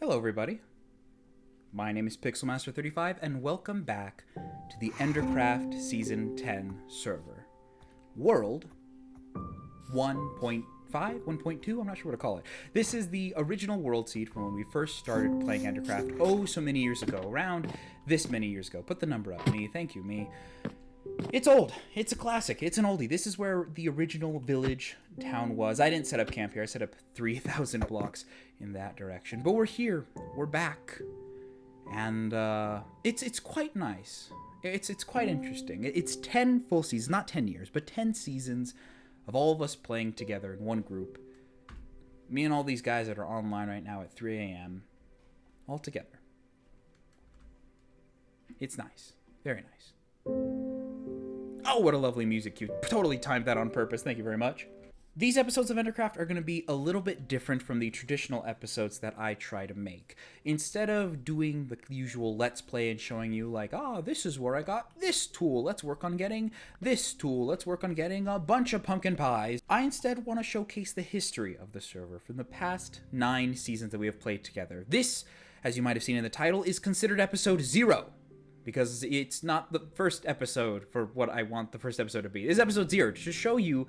Hello everybody, my name is Pixelmaster35 and welcome back to the Endercraft Season 10 server. World 1.5, 1.2, I'm not sure what to call it. This is the original world seed from when we first started playing Endercraft oh so many years ago, around this many years ago. Put the number up, me, thank you, me. It's old. It's a classic. It's an oldie. This is where the original village town was. I didn't set up camp here. I set up 3,000 blocks in that direction. But we're here. We're back. And it's quite nice. It's quite interesting. It's 10 full seasons. Not 10 years, but 10 seasons of all of us playing together in one group. Me and all these guys that are online right now at 3 a.m. all together. It's nice. Very nice. Oh, what a lovely music cue. Totally timed that on purpose. Thank you very much. These episodes of Endercraft are going to be a little bit different from the traditional episodes that I try to make. Instead of doing the usual let's play and showing you like, this is where I got this tool. Let's work on getting this tool. Let's work on getting a bunch of pumpkin pies. I instead want to showcase the history of the server from the past 9 seasons that we have played together. This, as you might have seen in the title, is considered episode 0. Because it's not the first episode for what I want the first episode to be. This is episode 0, to show you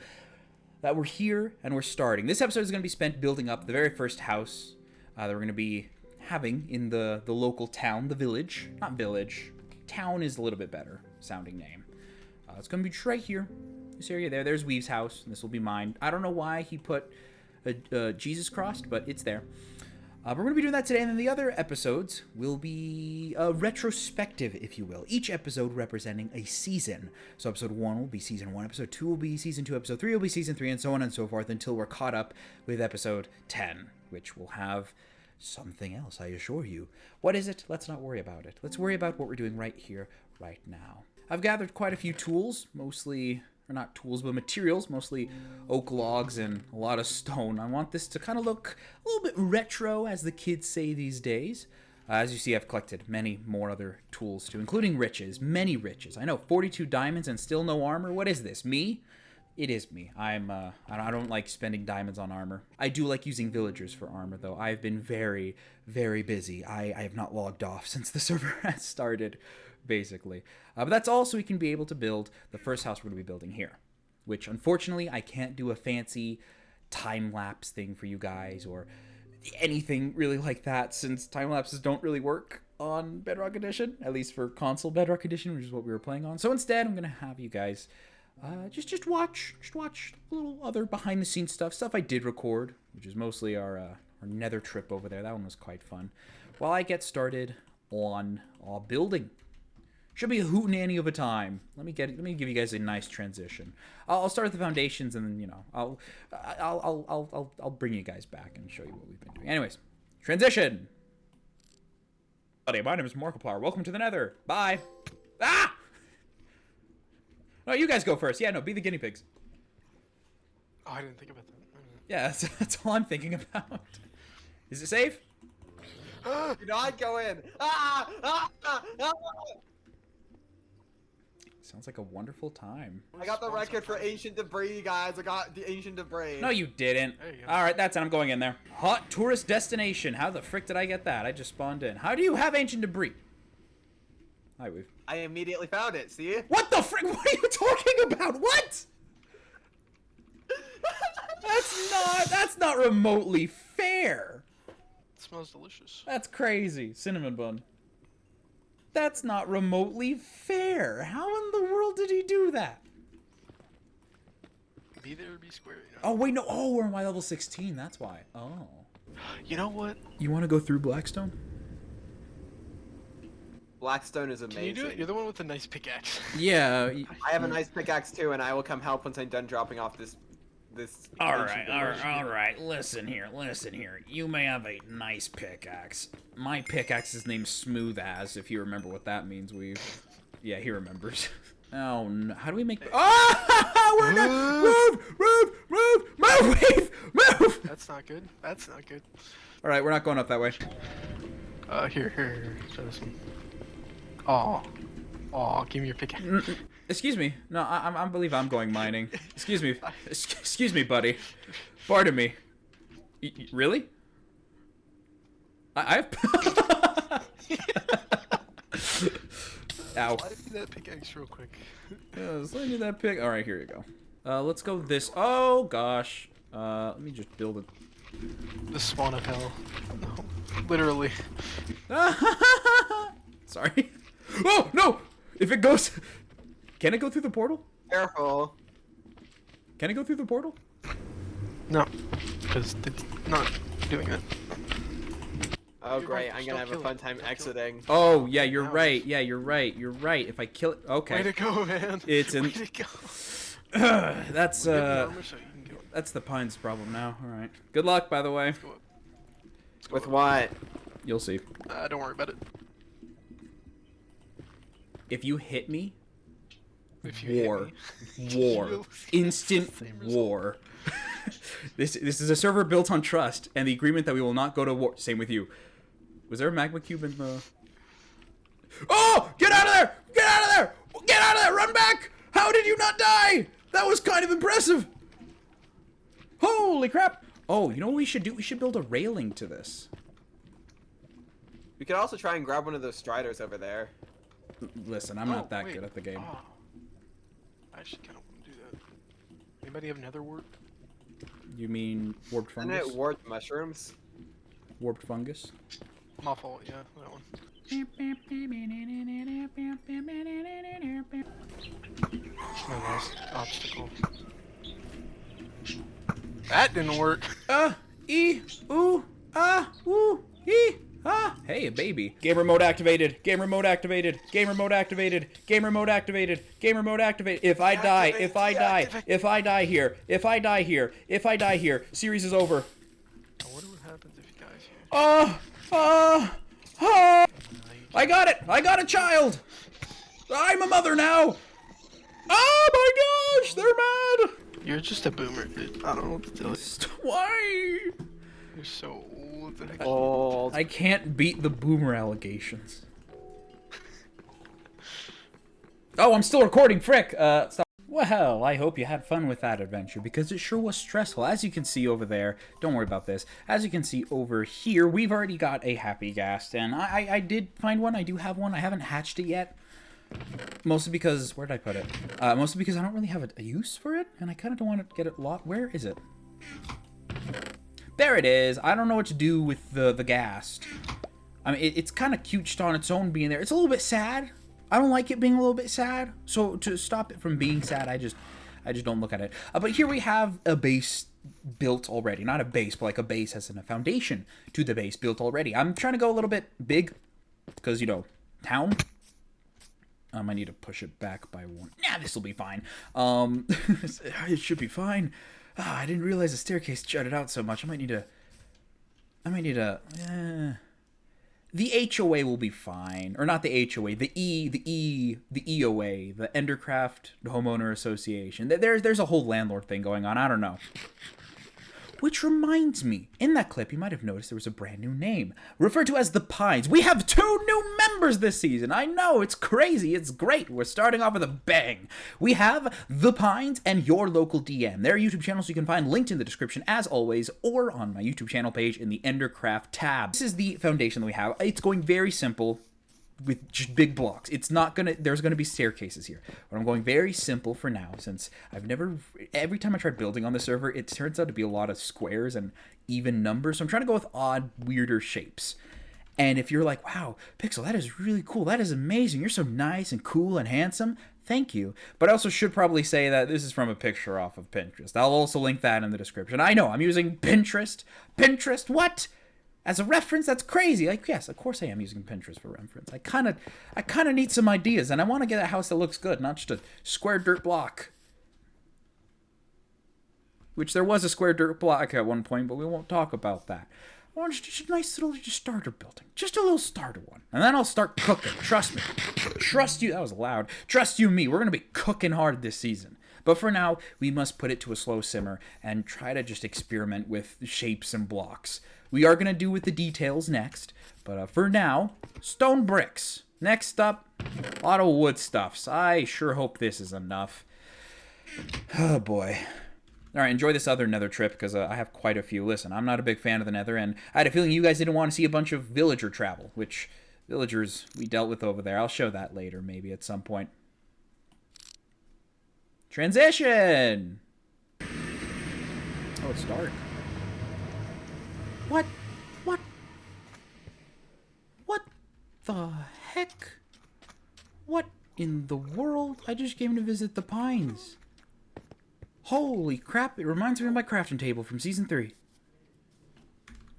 that we're here and we're starting. This episode is going to be spent building up the very first house that we're going to be having in the local town, the village. Not village. Town is a little bit better sounding name. It's going to be right here. This area there. There's Weave's house, and this will be mine. I don't know why he put Jesus crossed, but it's there. We're going to be doing that today, and then the other episodes will be retrospective, if you will. Each episode representing a season. So episode 1 will be season 1, episode 2 will be season 2, episode 3 will be season 3, and so on and so forth until we're caught up with episode 10, which will have something else, I assure you. What is it? Let's not worry about it. Let's worry about what we're doing right here, right now. I've gathered quite a few tools, mostly... or not tools, but materials, mostly oak logs and a lot of stone. I want this to kind of look a little bit retro, as the kids say these days. As you see, I've collected many more other tools too, including riches, many riches. I know, 42 diamonds and still no armor. What is this, me? It is me. I don't like spending diamonds on armor. I do like using villagers for armor, though. I've been very, very busy. I have not logged off since the server has started, basically. But that's all so we can be able to build the first house we're going to be building here, which unfortunately I can't do a fancy time-lapse thing for you guys or anything really like that, since time-lapses don't really work on Bedrock Edition, at least for console Bedrock Edition, which is what we were playing on. So instead, I'm going to have you guys just watch a little other behind-the-scenes stuff I did record, which is mostly our nether trip over there. That one was quite fun. While I get started on building. Should be a hootenanny of a time. Let me give you guys a nice transition. I'll start with the foundations, and then I'll bring you guys back and show you what we've been doing. Anyways, transition. Buddy, my name is Remarkerable. Welcome to the Nether. Bye. Ah! No, you guys go first. Yeah, no, be the guinea pigs. Oh, I didn't think about that. Yeah, that's all I'm thinking about. Is it safe? Do not go in. Sounds like a wonderful time. I got the record for ancient debris, guys. I got the ancient debris. No, you didn't. Alright, that's it. I'm going in there. Hot tourist destination. How the frick did I get that? I just spawned in. How do you have ancient debris? Hi, Weave. I immediately found it. See? What the frick? What are you talking about? What? That's not remotely fair. It smells delicious. That's crazy. Cinnamon bun. That's not remotely fair. How in the world did he do that? Be there or be square, you know? Oh, wait, no. Oh, we're on my level 16. That's why. Oh. You know what? You want to go through Blackstone? Blackstone is amazing. Can you do it? You're the one with the nice pickaxe. Yeah. I have a nice pickaxe too, and I will come help once I'm done dropping off this. All right. Listen here. You may have a nice pickaxe. My pickaxe is named Smooth As, if you remember what that means. Yeah, he remembers. Oh no! How do we make? Oh, we're not. Move, move. That's not good. That's not good. All right, we're not going up that way. Here. Try this one. Aw, give me your pickaxe. Excuse me. No, I believe I'm going mining. Excuse me. Excuse me, buddy. Pardon me. Really? I've... Ow. I need that pickaxe real quick. Let's let me that pick. All right, here you go. Let's go this. Oh gosh. Let me just build it. The spawn of hell. No, literally. Sorry. Oh no! If it goes, can it go through the portal? Careful. Can it go through the portal? No, because it's not doing it. Oh You're great, right, I'm gonna have a don't fun kill it. time exiting. Oh yeah, you're Now right. Yeah, you're right. You're right. If I kill it, okay. Way to go, man. It's in. Way to go. That's Get the armor so you can go. that's the Pines' problem now. All right. Good luck, by the way. Let's go up. Let's go With up. what? You'll see. Don't worry about it. If you hit me, If you hit war, me. war, You'll see instant the same result. war. This is a server built on trust and the agreement that we will not go to war. Same with you. Was there a magma cube in the? Oh! Get out of there! Get out of there! Get out of there! Run back! How did you not die? That was kind of impressive. Holy crap! Oh, you know what we should do? We should build a railing to this. We could also try and grab one of those striders over there. Listen, I'm not that good at the game. Oh. I actually kind of want to do that. Anybody have nether wart? You mean warped Isn't fungus? it warped mushrooms? Warped fungus? My fault, yeah, that one. My last obstacle. That didn't work. Hey, a baby. Gamer mode activated. Gamer mode activated. Gamer mode activated. Gamer mode activated. Gamer mode activated. If I die, if I die, if I die here, if I die here, if I die here, series is over. I wonder what happens if he dies here. I got it. I got a child. I'm a mother now. Oh my gosh, they're mad. You're just a boomer, dude. I don't know what to tell you. Why? You're so old. What the heck? Old. I can't beat the boomer allegations. Oh, I'm still recording, frick. Stop. Well, I hope you had fun with that adventure, because it sure was stressful. As you can see over there, don't worry about this. As you can see over here, we've already got a happy ghast, and I did find one. I do have one. I haven't hatched it yet. Mostly because, where did I put it? Mostly because I don't really have a use for it, and I kind of don't want to get it locked. Where is it? There it is. I don't know what to do with the ghast. I mean, it's kind of cute just on its own being there. It's a little bit sad. I don't like it being a little bit sad. So to stop it from being sad, I just don't look at it. But here we have a base built already. Not a base, but like a base as in a foundation to the base built already. I'm trying to go a little bit big because, you know, town. I need to push it back by one. Yeah, this will be fine. It should be fine. I didn't realize the staircase jutted out so much. I might need to. The HOA will be fine, or not the HOA. The EOA, the Endercraft Homeowner Association. There's a whole landlord thing going on. I don't know. Which reminds me, in that clip, you might have noticed there was a brand new name, referred to as the Pines. We have 2 new members this season. I know, it's crazy, it's great. We're starting off with a bang. We have the Pines and your local DM. Their YouTube channels you can find linked in the description as always, or on my YouTube channel page in the Endercraft tab. This is the foundation that we have. It's going very simple, with just big blocks. It's not gonna, there's gonna be staircases here. But I'm going very simple for now, since every time I tried building on the server, it turns out to be a lot of squares and even numbers. So I'm trying to go with odd, weirder shapes. And if you're like, wow, Pixel, that is really cool. That is amazing. You're so nice and cool and handsome. Thank you. But I also should probably say that this is from a picture off of Pinterest. I'll also link that in the description. I know, I'm using Pinterest. Pinterest, what? As a reference? That's crazy. Like, yes, of course I am using Pinterest for reference. I kind of need some ideas, and I want to get a house that looks good, not just a square dirt block. Which there was a square dirt block at one point, but we won't talk about that. I want just a nice little starter building. Just a little starter one. And then I'll start cooking. Trust me. Trust you. That was loud. Trust you me. We're going to be cooking hard this season. But for now, we must put it to a slow simmer and try to just experiment with shapes and blocks. We are going to do with the details next, but for now, stone bricks. Next up, a lot of wood stuffs. I sure hope this is enough. Oh boy. All right, enjoy this other nether trip, because I have quite a few. Listen, I'm not a big fan of the nether, and I had a feeling you guys didn't want to see a bunch of villager travel, which villagers we dealt with over there. I'll show that later, maybe at some point. Transition! Oh, it's dark. What? What? What the heck? What in the world? I just came to visit the Pines. Holy crap, it reminds me of my crafting table from Season 3.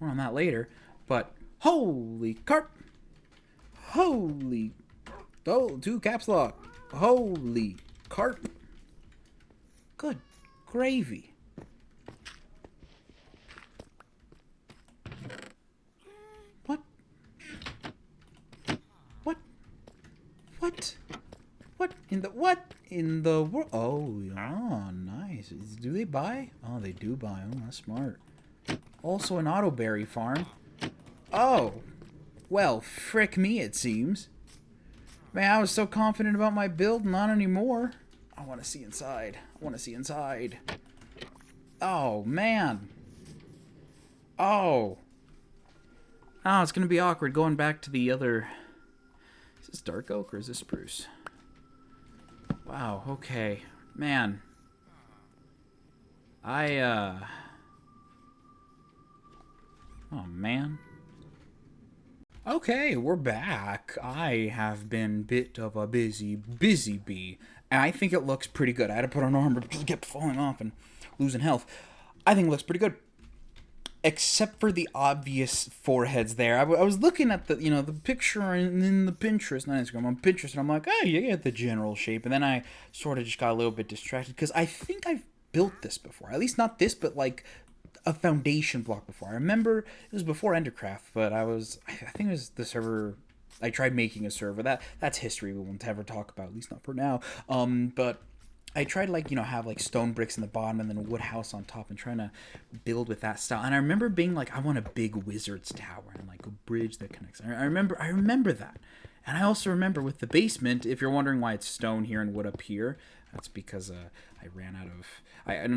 More on that later, but holy carp! Holy... Oh, 2 caps lock. Holy carp. Good gravy. What? What? What? What in the world? Oh, yeah, nice. Do they buy? Oh, they do buy. Oh, that's smart. Also an autoberry farm. Oh, well, frick me, it seems. Man, I was so confident about my build, not anymore. I want to see inside. I want to see inside. Oh, man. Oh. Oh, it's going to be awkward going back to the other... Is this dark oak or is this spruce? Wow, okay. Man. Oh, man. Okay, we're back. I have been a bit of a busy bee. And I think it looks pretty good. I had to put on armor because it kept falling off and losing health. I think it looks pretty good. Except for the obvious foreheads there. I was looking at the, the picture in the Pinterest, not Instagram, on Pinterest, and I'm like, oh, you get the general shape. And then I sort of just got a little bit distracted because I think I've built this before. At least not this, but like a foundation block before. I remember it was before Endercraft, but I think it was the server. I tried making a server. That's history we won't ever talk about, at least not for now. But I tried have like stone bricks in the bottom and then a wood house on top and trying to build with that style. And I remember being like, I want a big wizard's tower and like a bridge that connects. I remember that. And I also remember with the basement, if you're wondering why it's stone here and wood up here, that's because I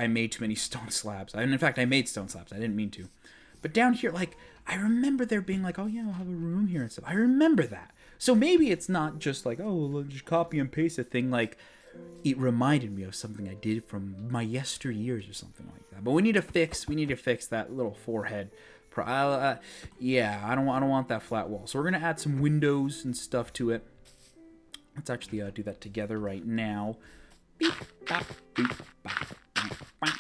made too many stone slabs. In fact, I made stone slabs. I didn't mean to. But down here, like, I remember there being like, oh yeah, I'll have a room here and stuff. I remember that. So maybe it's not just like, oh, well, just copy and paste a thing. Like, it reminded me of something I did from my yesteryears or something like that. But we need to fix that little forehead. Yeah, I don't want that flat wall. So we're gonna add some windows and stuff to it. Let's actually do that together right now. Beep, bop, beep, bop, bop.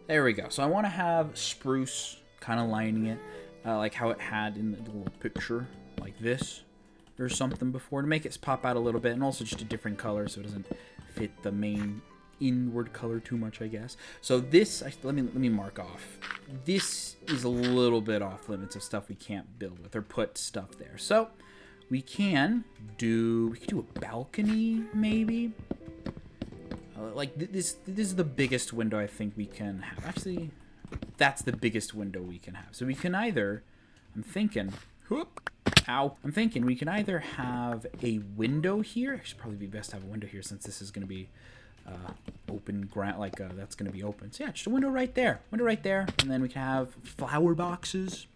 There we go. So I want to have spruce kind of lining it, like how it had in the little picture, like this or something before, to make it pop out a little bit, and also just a different color so it doesn't fit the main inward color too much, I guess. So this, let me mark off. This is a little bit off limits of stuff we can't build with or put stuff there. So we can do a balcony maybe. Like this is the biggest window I think we can have. Actually, that's the biggest window we can have. So we can either, I'm thinking we can either have a window here. It should probably be best to have a window here since this is going to be open ground, that's going to be open. So yeah, just a window right there, and then we can have flower boxes.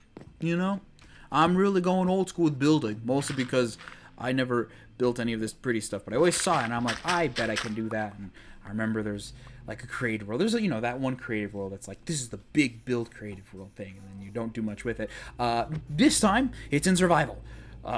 I'm really going old school with building, mostly because I never built any of this pretty stuff, but I always saw it and I'm like, I bet I can do that. And I remember there's like a creative world. There's that one creative world that's like, this is the big build creative world thing, and then you don't do much with it. This time it's in survival.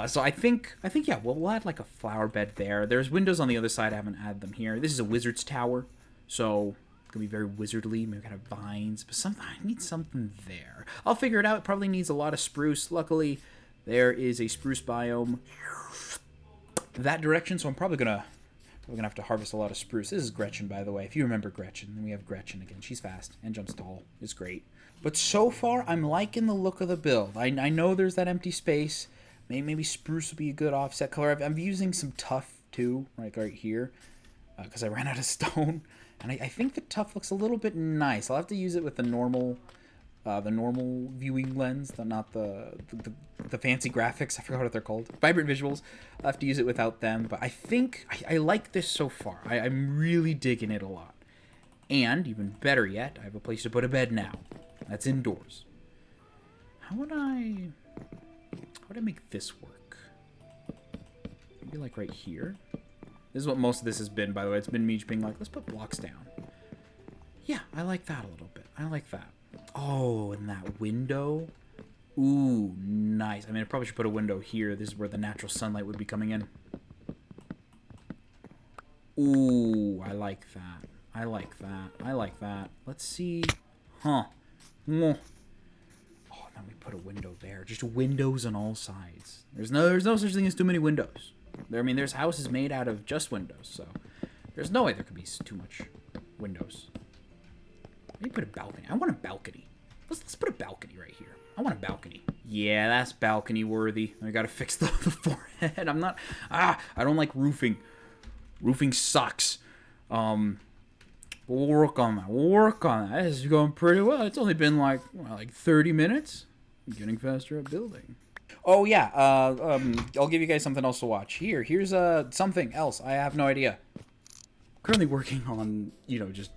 So I think yeah, we'll add like a flower bed there. There's windows on the other side. I haven't added them here. This is a wizard's tower, so it's gonna be very wizardly. Maybe we can have vines, but I need something there. I'll figure it out. It probably needs a lot of spruce. Luckily, there is a spruce biome that direction, so I'm probably gonna have to harvest a lot of spruce. This is Gretchen, by the way. If you remember Gretchen, then we have Gretchen again. She's fast and jumps tall. It's great. But so far, I'm liking the look of the build. I know there's that empty space. Maybe spruce would be a good offset color. I'm using some tuff too, like right here, because I ran out of stone. And I think the tuff looks a little bit nice. I'll have to use it with the normal the normal viewing lens, not the fancy graphics. I forgot what they're called. Vibrant visuals. I'll have to use it without them. But I think I like this so far. I'm really digging it a lot. And, even better yet, I have a place to put a bed now. That's indoors. How would I make this work? Maybe like right here? This is what most of this has been, by the way. It's been me just being like, let's put blocks down. Yeah, I like that a little bit. I like that. Oh, and that window. Ooh, nice. I mean, I probably should put a window here. This is where the natural sunlight would be coming in. Ooh, I like that. I like that. I like that. Let's see. Huh. Oh, then we put a window there. Just windows on all sides. There's no such thing as too many windows. I mean, there's houses made out of just windows, so there's no way there could be too much windows. Maybe put a balcony. I want a balcony. Let's put a balcony right here. I want a balcony. Yeah, that's balcony worthy. I gotta fix the forehead. I don't like roofing. Roofing sucks. We'll work on that. We'll work on that. This is going pretty well. It's only been like 30 minutes. I'm getting faster at building. Oh yeah, I'll give you guys something else to watch. Here's something else. I have no idea. Currently working on, just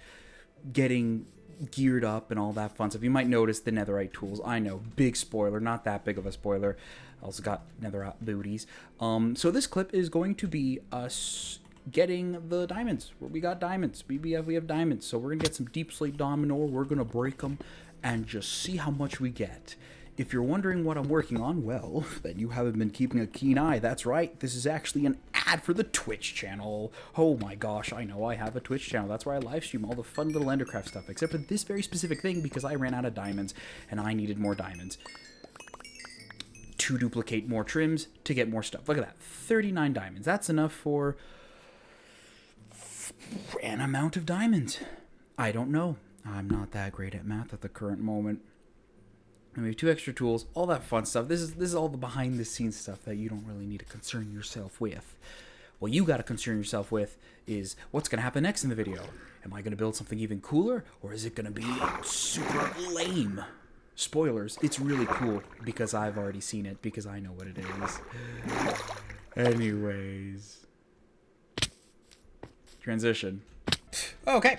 getting geared up and all that fun stuff. You might notice the netherite tools. I know, big spoiler, not that big of a spoiler. I also got netherite booties. So this clip is going to be us getting the diamonds. We got diamonds. We have diamonds. So we're gonna get some deep slate diamond ore. We're gonna break them and just see how much we get. If you're wondering what I'm working on, well, then you haven't been keeping a keen eye. That's right. This is actually an ad for the Twitch channel. Oh my gosh, I know I have a Twitch channel. That's where I live stream all the fun little Endercraft stuff, except for this very specific thing because I ran out of diamonds and I needed more diamonds to duplicate more trims to get more stuff. Look at that, 39 diamonds. That's enough for an amount of diamonds. I don't know. I'm not that great at math at the current moment. And we have 2 extra tools, all that fun stuff. This is all the behind the scenes stuff that you don't really need to concern yourself with. What you got to concern yourself with is what's going to happen next in the video. Am I going to build something even cooler, or is it going to be super lame? Spoilers, it's really cool because I've already seen it because I know what it is. Anyways. Transition. Okay.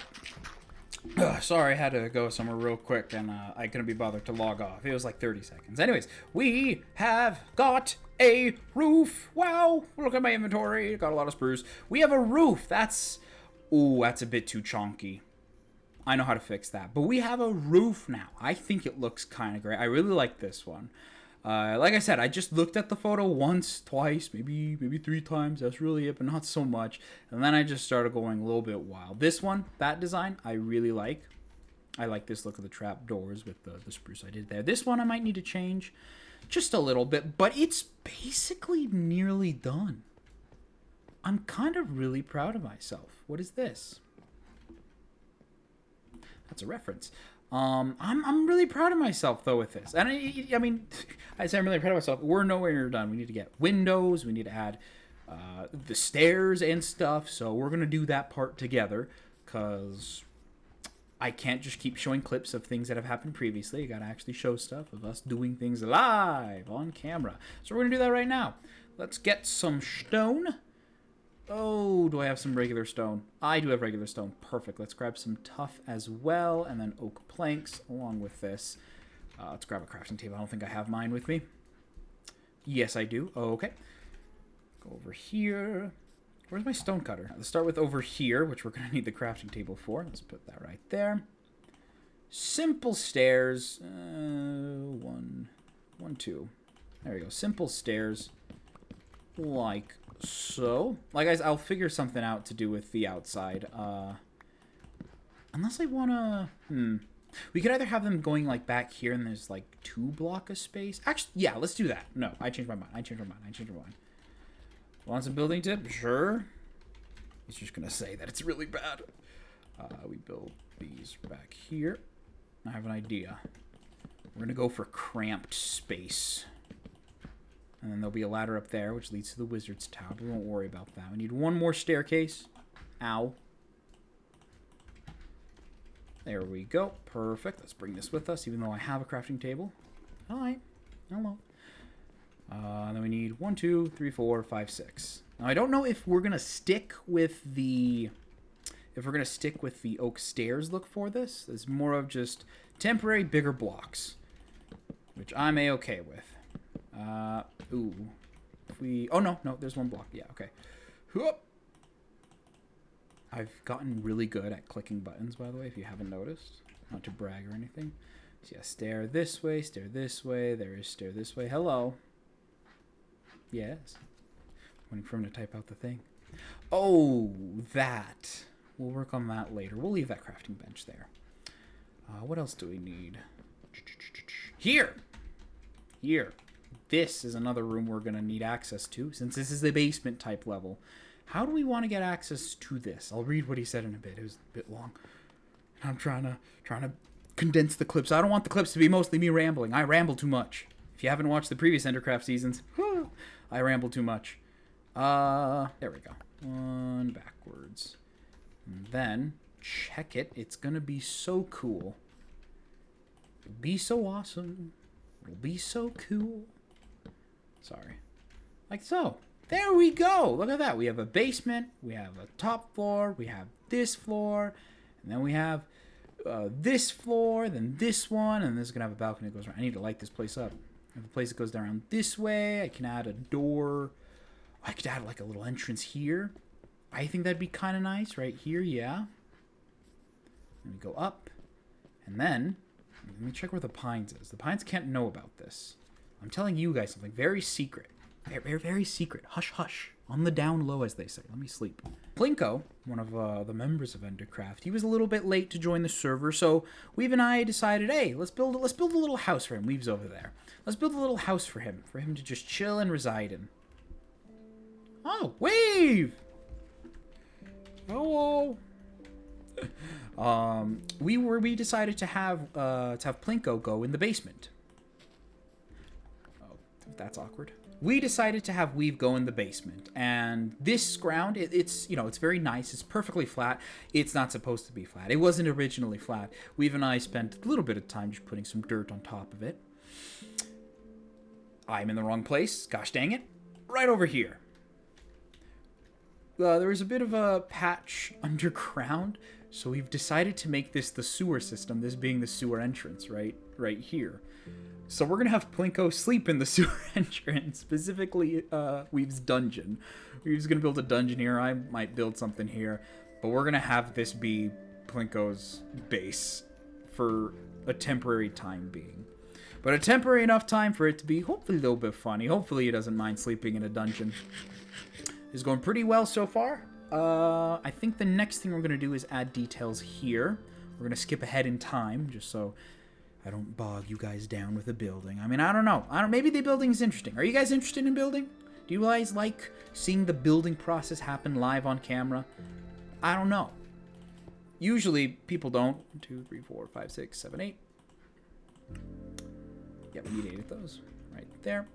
Sorry, I had to go somewhere real quick, and I couldn't be bothered to log off. It was like 30 seconds. Anyways, we have got a roof. Wow, look at my inventory. Got a lot of spruce. We have a roof. That's a bit too chonky. I know how to fix that. But we have a roof now. I think it looks kind of great. I really like this one. Like I said, I just looked at the photo once, twice, maybe 3 times. That's really it, but not so much. And then I just started going a little bit wild. This one, that design, I really like. I like this look of the trap doors with the spruce I did there. This one I might need to change just a little bit, but it's basically nearly done. I'm kind of really proud of myself. What is this? That's a reference. I'm really proud of myself though with this, and I mean, I say I'm really proud of myself. We're nowhere near done. We need to get windows. We need to add the stairs and stuff. So we're gonna do that part together, cause I can't just keep showing clips of things that have happened previously. I gotta actually show stuff of us doing things live on camera. So we're gonna do that right now. Let's get some stone. Oh, do I have some regular stone? I do have regular stone. Perfect. Let's grab some tough as well, and then oak planks along with this. Let's grab a crafting table. I don't think I have mine with me. Yes, I do. Okay. Go over here. Where's my stone cutter? Let's start with over here, which we're going to need the crafting table for. Let's put that right there. Simple stairs. 1, 2. There we go. Simple stairs. Like so. Like, guys, I'll figure something out to do with the outside. Unless I want to... We could either have them going, like, back here and there's, like, 2 blocks of space. Actually, yeah, let's do that. No, I changed my mind. Want some building tip? Sure. He's just going to say that it's really bad. We build these back here. I have an idea. We're going to go for cramped space. And then there'll be a ladder up there, which leads to the wizard's tower. We won't worry about that. We need 1 more staircase. Ow. There we go. Perfect. Let's bring this with us, even though I have a crafting table. All right. Hello. Then we need 1, 2, 3, 4, 5, 6. Now I don't know if we're gonna stick with the oak stairs look for this. It's more of just temporary bigger blocks, which I'm a-okay with. Ooh. Oh no, there's one block. Yeah, okay. Whoop. I've gotten really good at clicking buttons, by the way, if you haven't noticed. Not to brag or anything. So yeah, stair this way, there is stair this way. Hello. Yes. Waiting for him to type out the thing. Oh, that. We'll work on that later. We'll leave that crafting bench there. What else do we need? Here! This is another room we're going to need access to, since this is the basement type level. How do we want to get access to this? I'll read what he said in a bit. It was a bit long. I'm trying to condense the clips. I don't want the clips to be mostly me rambling. I ramble too much. If you haven't watched the previous Endercraft seasons, I ramble too much. There we go. One backwards. And then, check it. It's going to be so cool. It'll be so awesome. It'll be so cool. Sorry. Like so. There we go. Look at that. We have a basement. We have a top floor. We have this floor. And then we have this floor. Then this one. And this is going to have a balcony that goes around. I need to light this place up. I have a place that goes down this way. I can add a door. I could add like a little entrance here. I think that'd be kind of nice right here. Yeah. Then we go up. And then, let me check where the Pines is. The Pines can't know about this. I'm telling you guys something very secret. Very, very secret. Hush, hush. On the down low, as they say. Let me sleep. Plinko, one of the members of Endercraft, he was a little bit late to join the server, so Weave and I decided, hey, let's build a little house for him. Weave's over there. Let's build a little house for him to just chill and reside in. Oh, Weave! Hello. We decided to have Plinko go in the basement. Oh, that's awkward. We decided to have Weave go in the basement, and this ground, it's very nice. It's perfectly flat. It's not supposed to be flat. It wasn't originally flat. Weave and I spent a little bit of time just putting some dirt on top of it. I'm in the wrong place. Gosh dang it. Right over here. There was a bit of a patch underground, so we've decided to make this the sewer system, this being the sewer entrance right here. So we're going to have Plinko sleep in the sewer entrance, specifically Weave's dungeon. Weave's going to build a dungeon here. I might build something here. But we're going to have this be Plinko's base for a temporary time being. But a temporary enough time for it to be hopefully a little bit funny. Hopefully he doesn't mind sleeping in a dungeon. It's going pretty well so far. I think the next thing we're going to do is add details here. We're going to skip ahead in time just so I don't bog you guys down with the building. I mean, I don't know. Maybe the building is interesting. Are you guys interested in building? Do you guys like seeing the building process happen live on camera? I don't know. Usually people don't. 1, 2, 3, 4, 5, 6, 7, 8. Yep, we need 8 of those. Right there.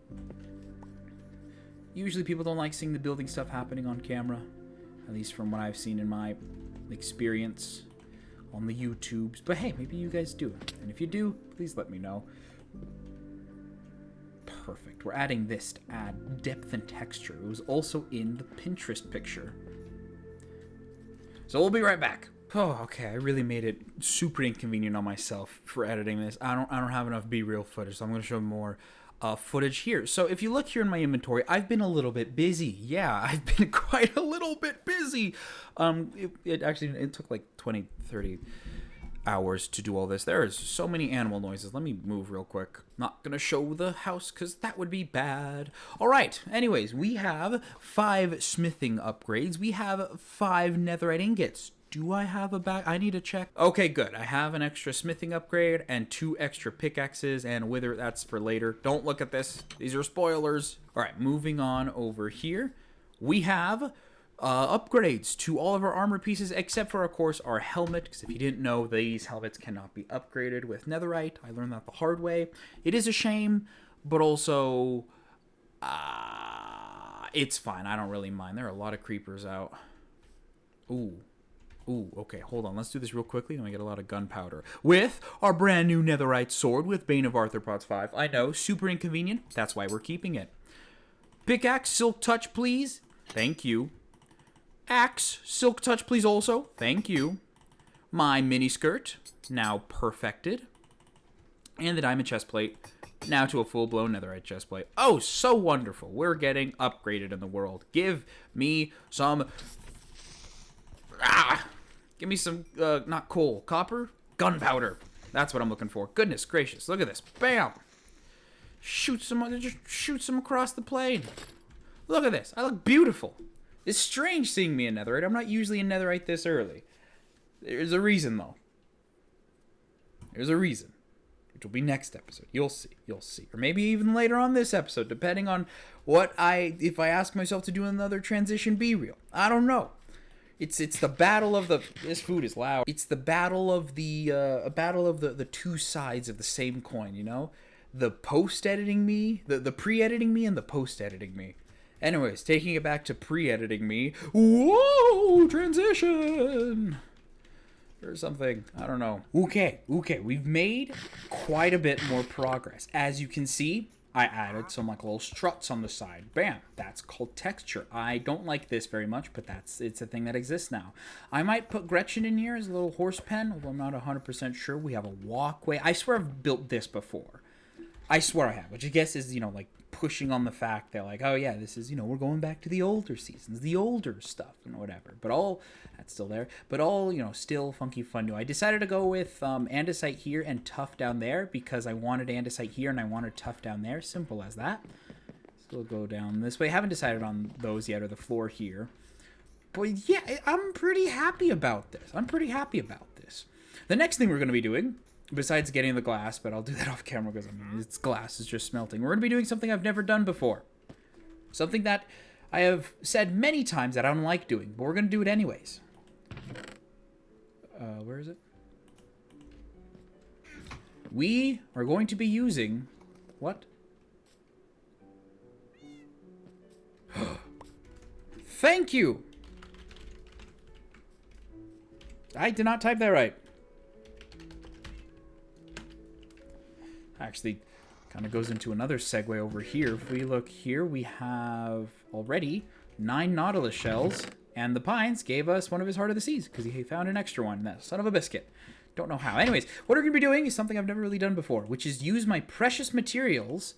Usually people don't like seeing the building stuff happening on camera. At least from what I've seen in my experience on the YouTubes. But hey, maybe you guys do. And if you do, please let me know. Perfect. We're adding this to add depth and texture. It was also in the Pinterest picture. So we'll be right back. Oh, okay. I really made it super inconvenient on myself for editing this. I don't have enough B-reel footage, so I'm going to show more footage here. So if you look here in my inventory, I've been a little bit busy. Yeah, I've been quite a little bit busy. It took like 20, 30 hours to do all this. There is so many animal noises. Let me move real quick. Not gonna show the house because that would be bad. All right. Anyways, we have 5 smithing upgrades. We have 5 netherite ingots. Do I have a back? I need to check. Okay, good. I have an extra smithing upgrade and 2 extra pickaxes and a wither. That's for later. Don't look at this. These are spoilers. All right, moving on over here. We have upgrades to all of our armor pieces, except for, of course, our helmet. Because if you didn't know, these helmets cannot be upgraded with netherite. I learned that the hard way. It is a shame, but also it's fine. I don't really mind. There are a lot of creepers out. Ooh. Ooh, okay, hold on. Let's do this real quickly. Then we get a lot of gunpowder. With our brand new netherite sword with Bane of Arthropods 5. I know, super inconvenient. That's why we're keeping it. Pickaxe, silk touch, please. Thank you. Axe, silk touch, please also. Thank you. My mini skirt, now perfected. And the diamond chest plate, now to a full-blown netherite chest plate. Oh, so wonderful. We're getting upgraded in the world. Give me some... Give me some, not coal, copper, gunpowder. That's what I'm looking for. Goodness gracious, look at this. Bam! Just shoot some across the plane. Look at this. I look beautiful. It's strange seeing me in netherite. I'm not usually in netherite this early. There's a reason, though. There's a reason. Which will be next episode. You'll see. You'll see. Or maybe even later on this episode, depending on if I ask myself to do another transition be real. I don't know. It's the battle of the... This food is loud. It's the battle of the two sides of the same coin, you know? The post-editing me, the pre-editing me, and the post-editing me. Anyways, taking it back to pre-editing me. Whoa! Transition! Or something. I don't know. Okay. We've made quite a bit more progress. As you can see, I added some like little struts on the side. Bam! That's called texture. I don't like this very much, but it's a thing that exists now. I might put Gretchen in here as a little horse pen, although I'm not 100% sure. We have a walkway. I swear I've built this before. I swear I have, which I guess is, like pushing on the fact that like, oh yeah, this is, we're going back to the older seasons, the older stuff, whatever. But all that's still there, but all, still funky fun new. I decided to go with andesite here and tough down there because I wanted andesite here and I wanted tough down there. Simple as that. So we'll go down this way. I haven't decided on those yet or the floor here. But yeah, I'm pretty happy about this. The next thing we're going to be doing, besides getting the glass, but I'll do that off camera because, it's glass is just smelting. We're going to be doing something I've never done before. Something that I have said many times that I don't like doing, but we're going to do it anyways. Where is it? We are going to be using... What? Thank you! I did not type that right. Actually, kind of goes into another segue over here. If we look here, we have already 9 Nautilus shells, and the Pines gave us one of his Heart of the Seas because he found an extra one. That son of a biscuit. Don't know how. Anyways, what we're going to be doing is something I've never really done before, which is use my precious materials.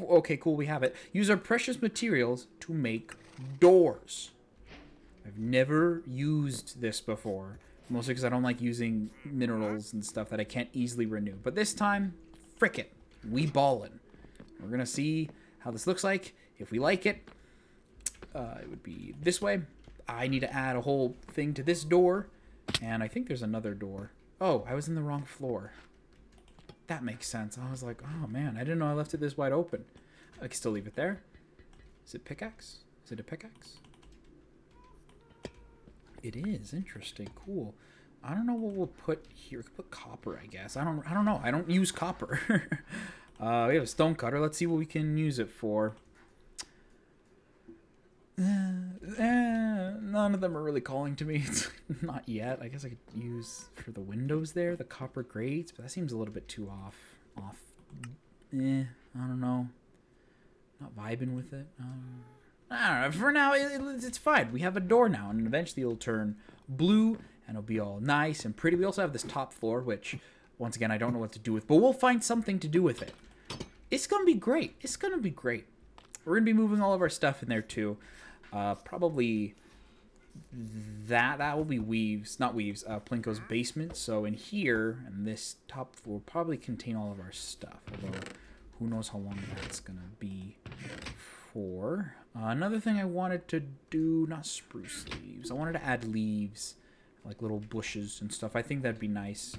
Okay, cool, we have it. Use our precious materials to make doors. I've never used this before. Mostly because I don't like using minerals and stuff that I can't easily renew. But this time, frick it. We ballin'. We're going to see how this looks like. If we like it, it would be this way. I need to add a whole thing to this door. And I think there's another door. Oh, I was in the wrong floor. That makes sense. I was like, oh man, I didn't know I left it this wide open. I can still leave it there. Is it pickaxe? Is it a pickaxe? It is. Interesting. Cool. I don't know what we'll put here. We could put copper, I guess. I don't know. I don't use copper. We have a stone cutter. Let's see what we can use it for. None of them are really calling to me. Not yet. I guess I could use for the windows there, the copper grates, but that seems a little bit too off. I don't know. Not vibing with it. I don't know. For now, it's fine. We have a door now, and eventually it'll turn blue, and it'll be all nice and pretty. We also have this top floor, which, once again, I don't know what to do with, but we'll find something to do with it. It's going to be great. It's going to be great. We're going to be moving all of our stuff in there, too. Probably that will be Plinko's basement. So in here, and this top floor will probably contain all of our stuff, although who knows how long that's going to be for. Another thing I wanted to do, not spruce leaves. I wanted to add leaves, like little bushes and stuff. I think that'd be nice.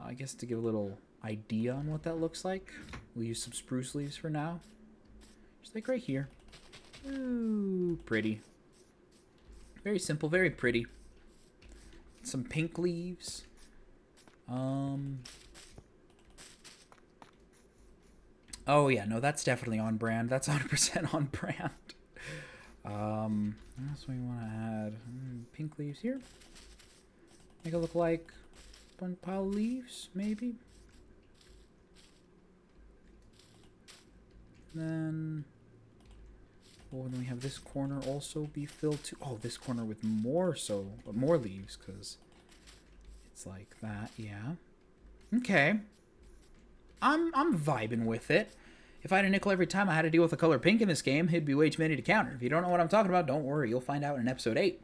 I guess to give a little idea on what that looks like, we'll use some spruce leaves for now. Just like right here. Ooh, pretty. Very simple, very pretty. Some pink leaves. Oh yeah, no, that's definitely on brand. That's 100% on brand. What else do we want to add? Pink leaves here. Make it look like one pile of leaves, maybe. Then, oh, then we have this corner also be filled too. Oh, this corner with more leaves, because it's like that. Yeah. Okay. I'm vibing with it. If I had a nickel every time I had to deal with the color pink in this game, it'd be way too many to counter. If you don't know what I'm talking about, don't worry. You'll find out in episode 8.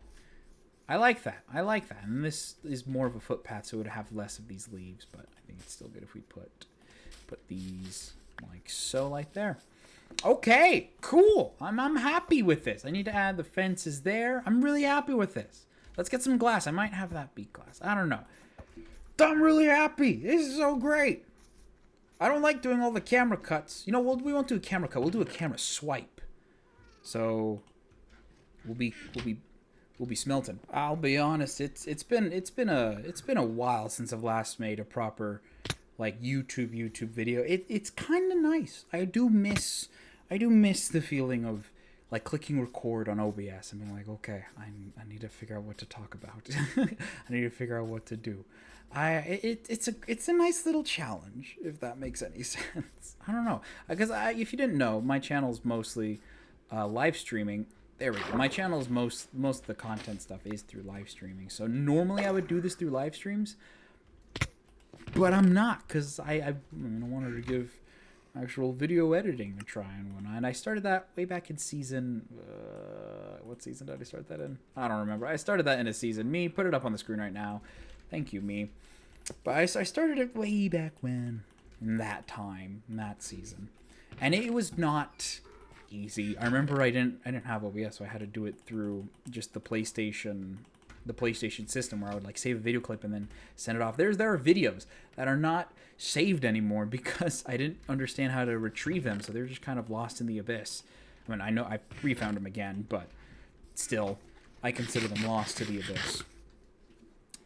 I like that. I like that. And this is more of a footpath, so it would have less of these leaves. But I think it's still good if we put these like so, like there. Okay, cool. I'm happy with this. I need to add the fences there. I'm really happy with this. Let's get some glass. I might have that beat glass. I don't know. I'm really happy. This is so great. I don't like doing all the camera cuts. You know, we won't do a camera cut. We'll do a camera swipe. So we'll be smelting. I'll be honest. It's been a while since I've last made a proper like YouTube video. It's kind of nice. I do miss the feeling of like clicking record on OBS and being like, okay, I need to figure out what to talk about. I need to figure out what to do. It's a nice little challenge, if that makes any sense. I don't know, because if you didn't know, my channel's mostly live streaming. There we go. My channel's most of the content stuff is through live streaming. So normally I would do this through live streams, but I'm not, because I wanted to give actual video editing a try and whatnot. And I started that way back in season. What season did I start that in? I don't remember. I started that in a season. Me, put it up on the screen right now. Thank you, me. But I started it way back when, in that season, and it was not easy. I remember I didn't have OBS, so I had to do it through just the PlayStation system, where I would like save a video clip and then send it off. There are videos that are not saved anymore because I didn't understand how to retrieve them, so they're just kind of lost in the abyss. I mean, I know I refound them again, but still, I consider them lost to the abyss.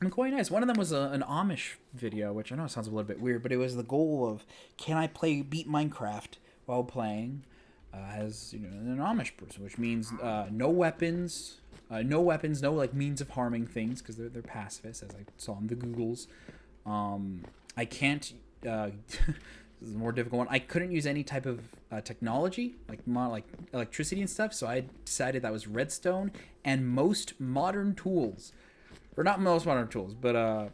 And quite nice. One of them was an Amish video, which I know sounds a little bit weird, but it was the goal of, can I beat Minecraft while playing as an Amish person, which means no weapons, no like means of harming things, because they're pacifists, as I saw in the Googles. I can't. This is a more difficult one. I couldn't use any type of technology, like electricity and stuff. So I decided that was redstone and most modern tools. Or not most modern tools, but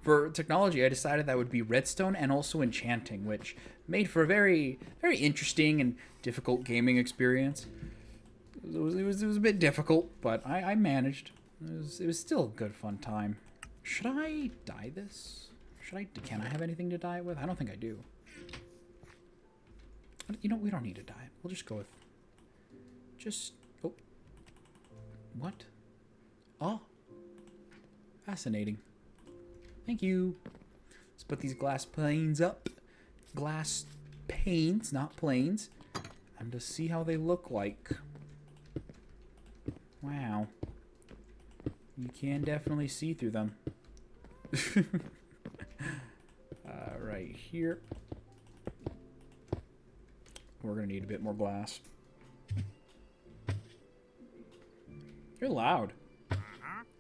for technology, I decided that would be redstone and also enchanting, which made for a very, very interesting and difficult gaming experience. It was a bit difficult, but I managed. It was still a good fun time. Should I dye this? Can I have anything to dye it with? I don't think I do. You know, we don't need to dye it. We'll just go with oh. What? Oh. Fascinating. Thank you. Let's put these glass panes up. Glass panes, not planes. And to see how they look like. Wow. You can definitely see through them. Right here. We're going to need a bit more glass. You're loud.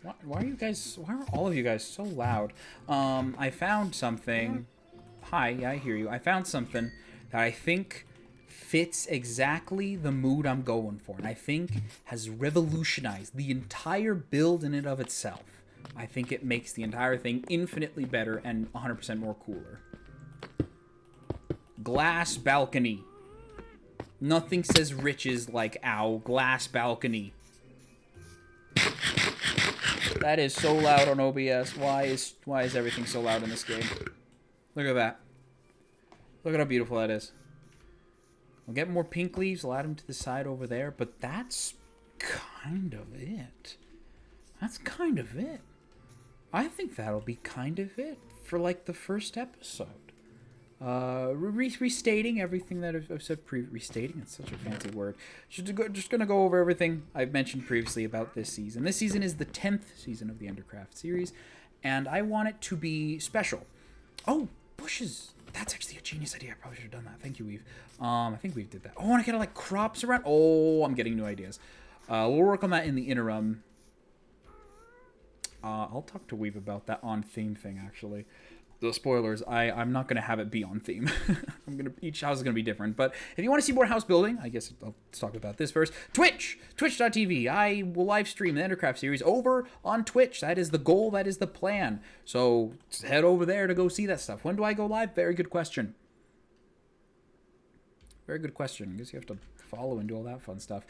Why are all of you guys so loud? I found something. Hi, yeah, I hear you. I found something that I think fits exactly the mood I'm going for, and I think has revolutionized the entire build in and of itself. I think it makes the entire thing infinitely better and 100% more cooler. Glass balcony. Nothing says riches like, ow, glass balcony. That is so loud on OBS. Why is everything so loud in this game? Look at that. Look at how beautiful that is. We'll get more pink leaves. I'll add them to the side over there. But that's kind of it. That's kind of it. I think that'll be kind of it for like the first episode. Restating everything that I've said restating, it's such a fancy word. Just gonna go over everything I've mentioned previously about this season. This season is the 10th season of the Endercraft series, and I want it to be special. Oh, bushes. That's actually a genius idea. I probably should have done that. Thank you, Weave. I think Weave did that. Oh, and I gotta like crops around. Oh, I'm getting new ideas. We'll work on that in the interim. I'll talk to Weave about that on theme thing, actually. The spoilers, I'm not going to have it be on theme. Each house is going to be different. But if you want to see more house building, I guess let's talk about this first. Twitch.tv. I will live stream the Endercraft series over on Twitch. That is the goal. That is the plan. So head over there to go see that stuff. When do I go live? Very good question. Very good question. I guess you have to follow and do all that fun stuff.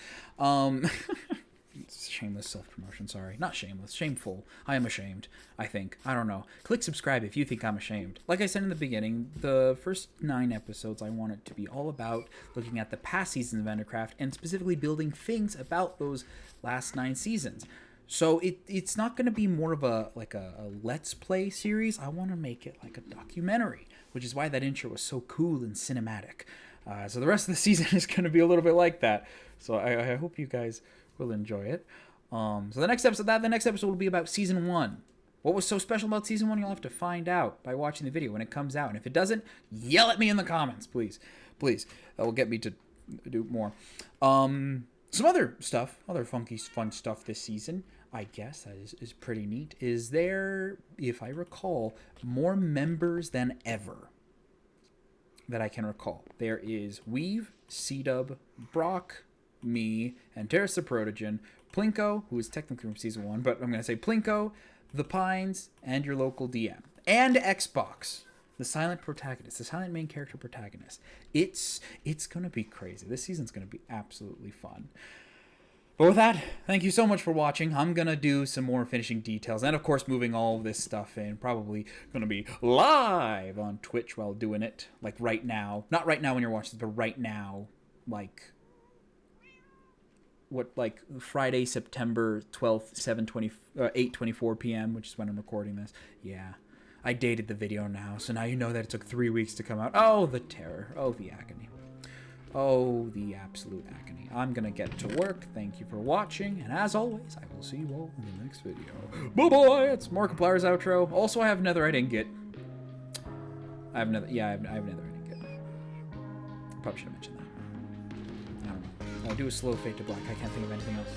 Shameless self-promotion, sorry. Not shameless, shameful. I am ashamed, I think. I don't know. Click subscribe if you think I'm ashamed. Like I said in the beginning, the first 9 episodes, I want it to be all about looking at the past seasons of Endercraft and specifically building things about those last 9 seasons. So it's not going to be more of a Let's Play series. I want to make it like a documentary, which is why that intro was so cool and cinematic. So the rest of the season is going to be a little bit like that. So I hope you guys will enjoy it. So the next episode will be about season 1. What was so special about season 1? You'll have to find out by watching the video when it comes out. And if it doesn't, yell at me in the comments, please. Please. That will get me to do more. Some other stuff, other funky, fun stuff this season, I guess that is pretty neat. Is there, if I recall, more members than ever that I can recall. There is Weave, C-Dub, Brock, me, and Terrace the Protogen, Plinko, who is technically from season 1, but I'm going to say Plinko, the Pines, and your local DM. And Xbox, the silent protagonist, the silent main character protagonist. It's going to be crazy. This season's going to be absolutely fun. But with that, thank you so much for watching. I'm going to do some more finishing details, and of course moving all of this stuff in. Probably going to be live on Twitch while doing it, like right now. Not right now when you're watching this, but right now, like Friday, September 12th, 8:24 p.m., which is when I'm recording this. Yeah, I dated the video now, so now you know that it took 3 weeks to come out. Oh, the terror. Oh, the agony. Oh, the absolute agony. I'm gonna get to work. Thank you for watching, and as always, I will see you all in the next video. Bye-bye! It's Markiplier's outro. Also, I have nether I didn't get. I have nether I have nether I didn't get. Probably should have mentioned that. I don't know. I'll do a slow fade to black. I can't think of anything else.